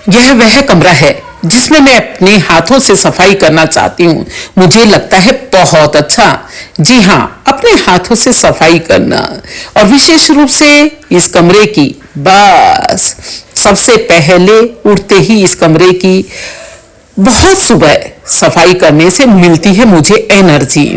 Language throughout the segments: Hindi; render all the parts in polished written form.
यह वह कमरा है जिसमें मैं अपने हाथों से सफाई करना चाहती हूँ। मुझे लगता है बहुत अच्छा। जी हाँ, अपने हाथों से सफाई करना, और विशेष रूप से इस कमरे की। बस सबसे पहले उठते ही इस कमरे की बहुत सुबह सफाई करने से मिलती है मुझे एनर्जी।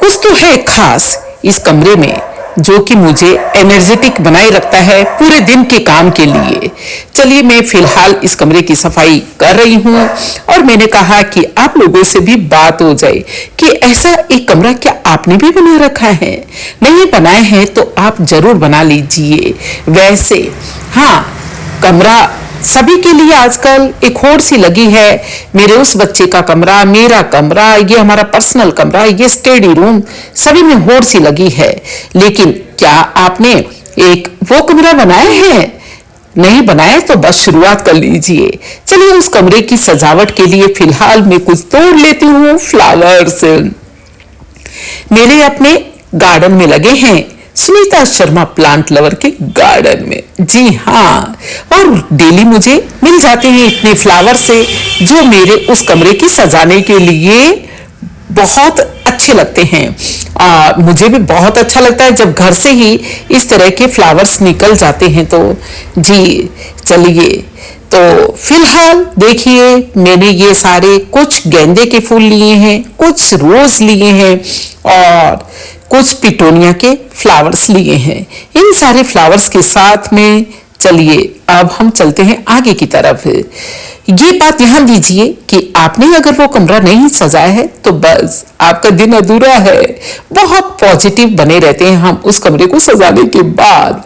कुछ तो है खास इस कमरे में जो कि मुझे एनर्जेटिक बनाए रखता है पूरे दिन के काम के लिए। चलिए, मैं फिलहाल इस कमरे की सफाई कर रही हूँ और मैंने कहा कि आप लोगों से भी बात हो जाए कि ऐसा एक कमरा क्या आपने भी बना रखा है। नहीं बनाए हैं तो आप जरूर बना लीजिए। वैसे हाँ, कमरा सभी के लिए आजकल एक होड़ सी लगी है। मेरे उस बच्चे का कमरा, मेरा कमरा, ये हमारा पर्सनल कमरा, ये स्टडी रूम, सभी में होड़ सी लगी है। लेकिन क्या आपने एक वो कमरा बनाया है? नहीं बनाया तो बस शुरुआत कर लीजिए। चलिए, उस कमरे की सजावट के लिए फिलहाल मैं कुछ तोड़ लेती हूँ फ्लावर्स। मेरे अपने गार्डन में लगे हैं, सुनीता शर्मा प्लांट लवर के गार्डन में। जी हाँ, और डेली मुझे मिल जाते हैं इतने फ्लावर से जो मेरे उस कमरे की सजाने के लिए बहुत अच्छे लगते हैं। मुझे भी बहुत अच्छा लगता है जब घर से ही इस तरह के फ्लावर्स निकल जाते हैं तो। जी चलिए, तो फिलहाल देखिए, मैंने ये सारे कुछ गेंदे के फूल लिए हैं, कुछ रोज लिए हैं और कुछ पिटोनिया के फ्लावर्स लिए हैं। इन सारे फ्लावर्स के साथ में चलिए अब हम चलते हैं आगे की तरफ। ये बात ध्यान दीजिए कि आपने अगर वो कमरा नहीं सजाया है तो बस आपका दिन अधूरा है। बहुत पॉजिटिव बने रहते हैं हम उस कमरे को सजाने के बाद।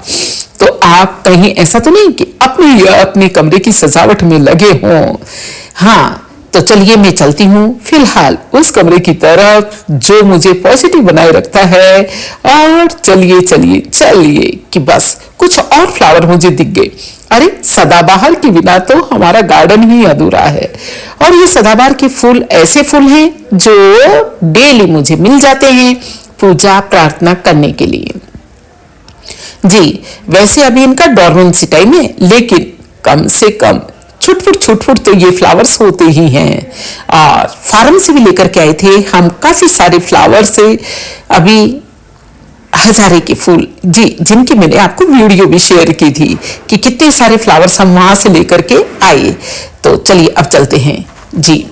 तो आप कहीं ऐसा तो नहीं कि अपने कमरे की सजावट में लगे हों। हाँ, तो चलिए मैं चलती हूँ फिलहाल उस कमरे की तरफ जो मुझे पॉजिटिव बनाए रखता है। और चलिए चलिए चलिए कि बस कुछ और फ्लावर मुझे दिख गए। अरे, सदाबहार के बिना तो हमारा गार्डन ही अधूरा है। और ये सदाबहार के फूल ऐसे फूल हैं जो डेली मुझे मिल जाते हैं पूजा प्रार्थना करने के लिए। जी, वैसे अभी इनका डॉर्मेंसी टाइम है, लेकिन कम से कम छुटपुट तो ये फ्लावर्स होते ही हैं। और फार्म से भी लेकर के आए थे हम काफी सारे फ्लावर्स से, अभी हजारे के फूल, जी, जिनकी मैंने आपको वीडियो भी शेयर की थी कि कितने सारे फ्लावर्स हम वहां से लेकर के आए। तो चलिए अब चलते हैं। जी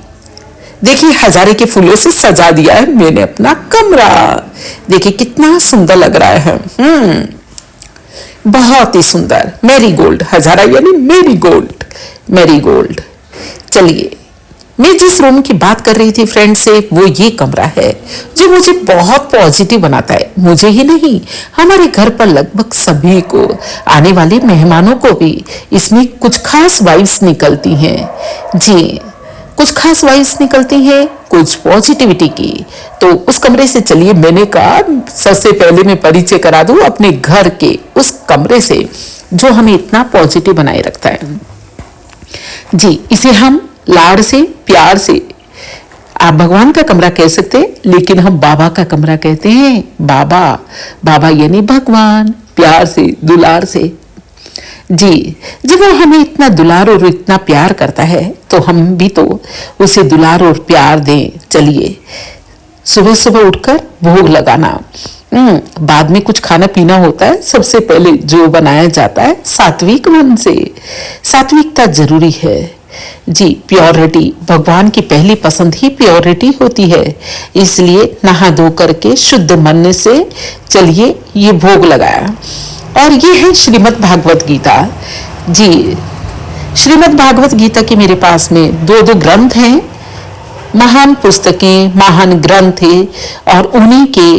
देखिए, हजारे के फूलों से सजा दिया है मैंने अपना कमरा। देखिए कितना सुंदर लग रहा है। बहुत ही सुंदर। मैरीगोल्ड, हजारा यानी मैरीगोल्ड। चलिए, मैं जिस रूम की बात कर रही थी फ्रेंड से, वो ये कमरा है जो मुझे बहुत पॉजिटिव बनाता है। मुझे ही नहीं, हमारे घर पर लगभग सभी को, आने वाले मेहमानों को भी इसमें कुछ खास वाइब्स निकलती हैं। जी, कुछ खास वाइब्स निकलती हैं, कुछ पॉजिटिविटी की। तो उस कमरे से चलिए, मैंने कहा सबसे पहले मैं परिचय करा दूं अपने घर के उस कमरे से जो हमें इतना पॉजिटिव बनाए रखता है। जी, इसे हम लाड़ से, प्यार से, आप भगवान का कमरा कह सकते हैं, लेकिन हम बाबा का कमरा कहते हैं। बाबा यानी भगवान, प्यार से, दुलार से। जी, जब वो हमें इतना दुलार और इतना प्यार करता है तो हम भी तो उसे दुलार और प्यार दें। चलिए, सुबह सुबह उठकर भोग लगाना, बाद में कुछ खाना पीना होता है। सबसे पहले जो बनाया जाता है सात्विक मन से, सात्विकता जरूरी है। जी, प्योरिटी, भगवान की पहली पसंद ही प्योरिटी होती है। इसलिए नहा धो करके शुद्ध मन से चलिए ये भोग लगाया। और ये है श्रीमद् भागवत गीता। जी, श्रीमद् भागवत गीता के मेरे पास में दो ग्रंथ हैं, महान पुस्तकें, महान ग्रंथ है, और उन्हीं के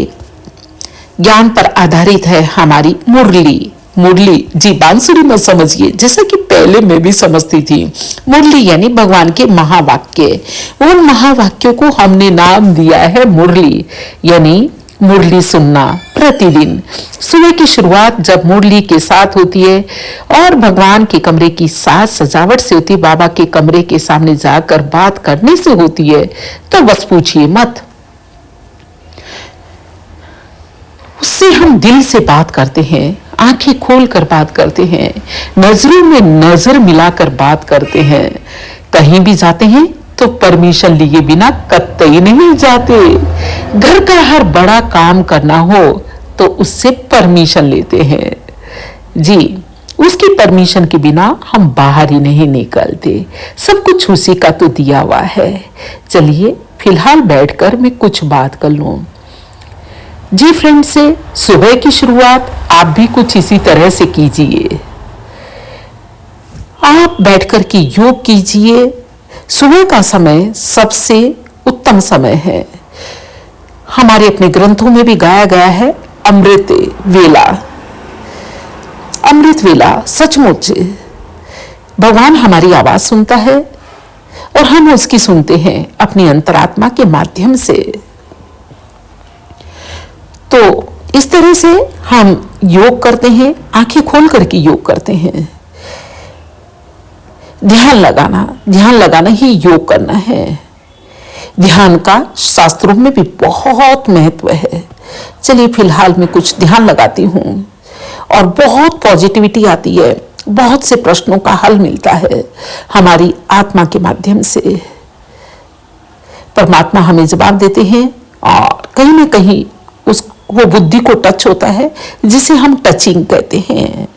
ज्ञान पर आधारित है हमारी मुरली। जी, बांसुरी मत समझिए, जैसा कि पहले मैं भी समझती थी। मुरली यानी भगवान के महावाक्य। उन महावाक्यों को हमने नाम दिया है मुरली, यानी मुरली सुनना प्रतिदिन। सुबह की शुरुआत जब मुरली के साथ होती है और भगवान के कमरे की साज सजावट से होती है, बाबा के कमरे के सामने जाकर बात करने से होती है, तो बस पूछिए मत। उससे हम दिल से बात करते हैं, आंखें खोल कर बात करते हैं, नजरों में नजर मिलाकर बात करते हैं। कहीं भी जाते हैं तो परमिशन लिए बिना कतई नहीं जाते। घर का हर बड़ा काम करना हो तो उससे परमिशन लेते हैं। जी, उसकी परमिशन के बिना हम बाहर ही नहीं निकलते। सब कुछ उसी का तो दिया हुआ है। चलिए फिलहाल बैठकर मैं कुछ बात कर लूं। जी फ्रेंड से सुबह की शुरुआत आप भी कुछ इसी तरह से कीजिए। आप बैठकर के योग कीजिए। सुबह का समय सबसे उत्तम समय है। हमारे अपने ग्रंथों में भी गाया गया है अमृत वेला। अमृत वेला सचमुच भगवान हमारी आवाज सुनता है और हम उसकी सुनते हैं अपनी अंतरात्मा के माध्यम से। तो इस तरह से हम योग करते हैं, आंखें खोल करके योग करते हैं। ध्यान लगाना ही योग करना है। ध्यान का शास्त्रों में भी बहुत महत्व है। चलिए फिलहाल मैं कुछ ध्यान लगाती हूँ और बहुत पॉजिटिविटी आती है, बहुत से प्रश्नों का हल मिलता है हमारी आत्मा के माध्यम से। परमात्मा हमें जवाब देते हैं और कहीं ना कहीं वो बुद्धि को टच होता है, जिसे हम टचिंग कहते हैं।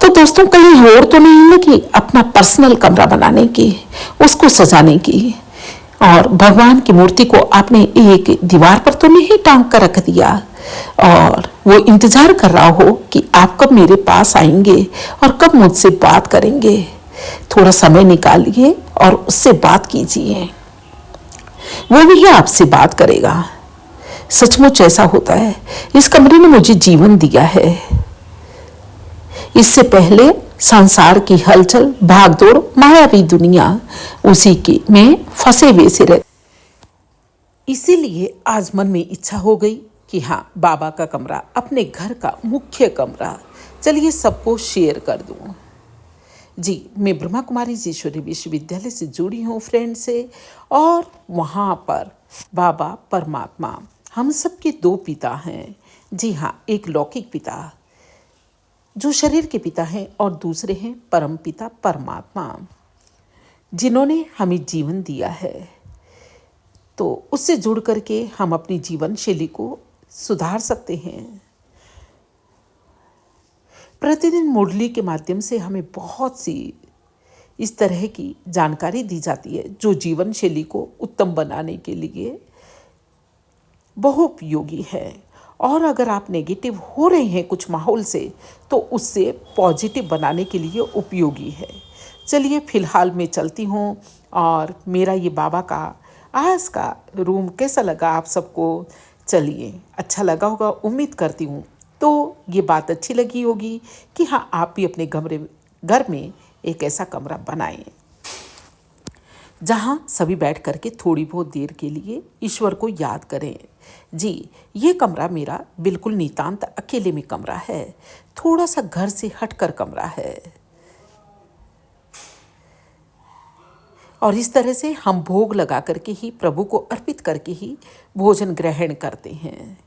तो दोस्तों कहीं और तो नहीं है कि अपना पर्सनल कमरा बनाने की, उसको सजाने की, और भगवान की मूर्ति को आपने एक दीवार पर तो नहीं टांग कर रख दिया और वो इंतजार कर रहा हो कि आप कब मेरे पास आएंगे और कब मुझसे बात करेंगे। थोड़ा समय निकालिए और उससे बात कीजिए, वो भी आपसे बात करेगा। सचमुच ऐसा होता है। इस कमरे ने मुझे जीवन दिया है। इससे पहले संसार की हलचल, भागदौड़, मायावी दुनिया, उसी की में फंसे हुए से रहे। इसीलिए आज मन में इच्छा हो गई कि हाँ, बाबा का कमरा, अपने घर का मुख्य कमरा, चलिए सबको शेयर कर दूं। जी, मैं ब्रह्मा कुमारी ईश्वरी विश्वविद्यालय से जुड़ी हूँ फ्रेंड से, और वहाँ पर बाबा परमात्मा हम सबके दो पिता हैं। जी हाँ, एक लौकिक पिता जो शरीर के पिता हैं और दूसरे हैं परम पिता परमात्मा, जिन्होंने हमें जीवन दिया है। तो उससे जुड़ करके हम अपनी जीवन शैली को सुधार सकते हैं। प्रतिदिन मुरली के माध्यम से हमें बहुत सी इस तरह की जानकारी दी जाती है जो जीवन शैली को उत्तम बनाने के लिए बहुत उपयोगी है। और अगर आप नेगेटिव हो रहे हैं कुछ माहौल से, तो उससे पॉजिटिव बनाने के लिए उपयोगी है। चलिए फिलहाल मैं चलती हूँ, और मेरा ये बाबा का आज का रूम कैसा लगा आप सबको? चलिए, अच्छा लगा होगा उम्मीद करती हूँ। तो ये बात अच्छी लगी होगी कि हाँ, आप भी अपने घर में एक ऐसा कमरा बनाएं जहाँ सभी बैठ करके थोड़ी बहुत देर के लिए ईश्वर को याद करें। जी, ये कमरा मेरा बिल्कुल नितांत अकेले में कमरा है, थोड़ा सा घर से हटकर कमरा है। और इस तरह से हम भोग लगा करके ही, प्रभु को अर्पित करके ही भोजन ग्रहण करते हैं।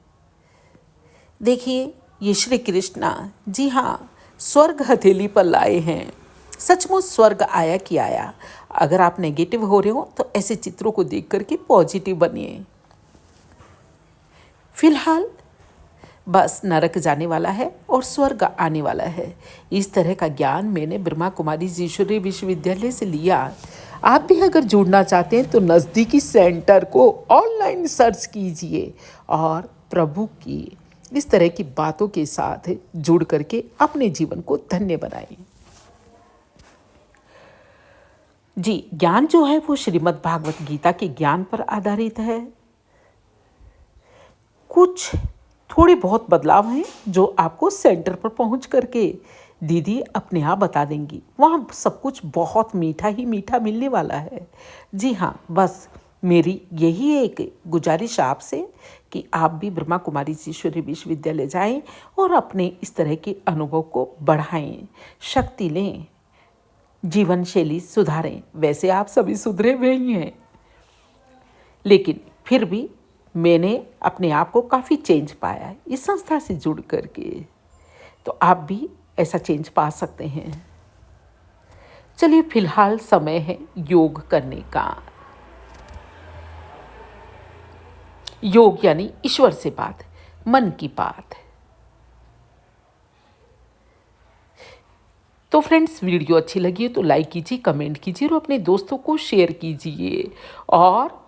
देखिए, ये श्री कृष्णा जी हाँ, स्वर्ग हथेली पर लाए हैं। सचमुच स्वर्ग आया कि आया। अगर आप नेगेटिव हो रहे हो तो ऐसे चित्रों को देख करके पॉजिटिव बनिए। फिलहाल बस नरक जाने वाला है और स्वर्ग आने वाला है, इस तरह का ज्ञान मैंने ब्रह्मा कुमारी ईश्वरी विश्वविद्यालय से लिया। आप भी अगर जुड़ना चाहते हैं तो नज़दीकी सेंटर को ऑनलाइन सर्च कीजिए और प्रभु की इस तरह की बातों के साथ जुड़ करके अपने जीवन को धन्य बनाइए। जी, ज्ञान जो है वो श्रीमद् भागवत गीता के ज्ञान पर आधारित है। कुछ थोड़े बहुत बदलाव हैं जो आपको सेंटर पर पहुंच करके दीदी अपने आप बता देंगी। वहाँ सब कुछ बहुत मीठा ही मीठा मिलने वाला है। जी हाँ, बस मेरी यही एक गुजारिश आपसे कि आप भी ब्रह्मा कुमारी ईश्वरी विश्वविद्यालय जाएं और अपने इस तरह के अनुभव को बढ़ाएं, शक्ति लें, जीवन शैली सुधारें। वैसे आप सभी सुधरे हुए ही हैं, लेकिन फिर भी मैंने अपने आप को काफ़ी चेंज पाया है इस संस्था से जुड़ करके। तो आप भी ऐसा चेंज पा सकते हैं। चलिए फिलहाल समय है योग करने का। योग यानी ईश्वर से बात, मन की बात। तो फ्रेंड्स, वीडियो अच्छी लगी है तो लाइक कीजिए, कमेंट कीजिए और अपने दोस्तों को शेयर कीजिए। और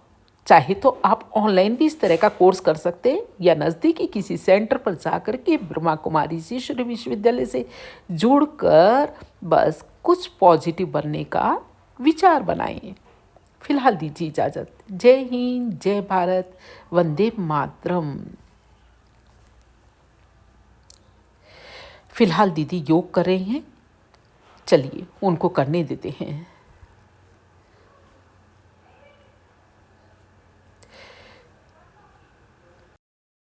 चाहे तो आप ऑनलाइन भी इस तरह का कोर्स कर सकते हैं या नज़दीकी किसी सेंटर पर जाकर के ब्रह्मा कुमारी ईश्वरीय विश्वविद्यालय से जुड़कर बस कुछ पॉजिटिव बनने का विचार बनाएं। फिलहाल दीजिए इजाज़त। जय हिंद, जय भारत, वंदे मातरम। फिलहाल दीदी योग कर रही हैं, चलिए उनको करने देते हैं।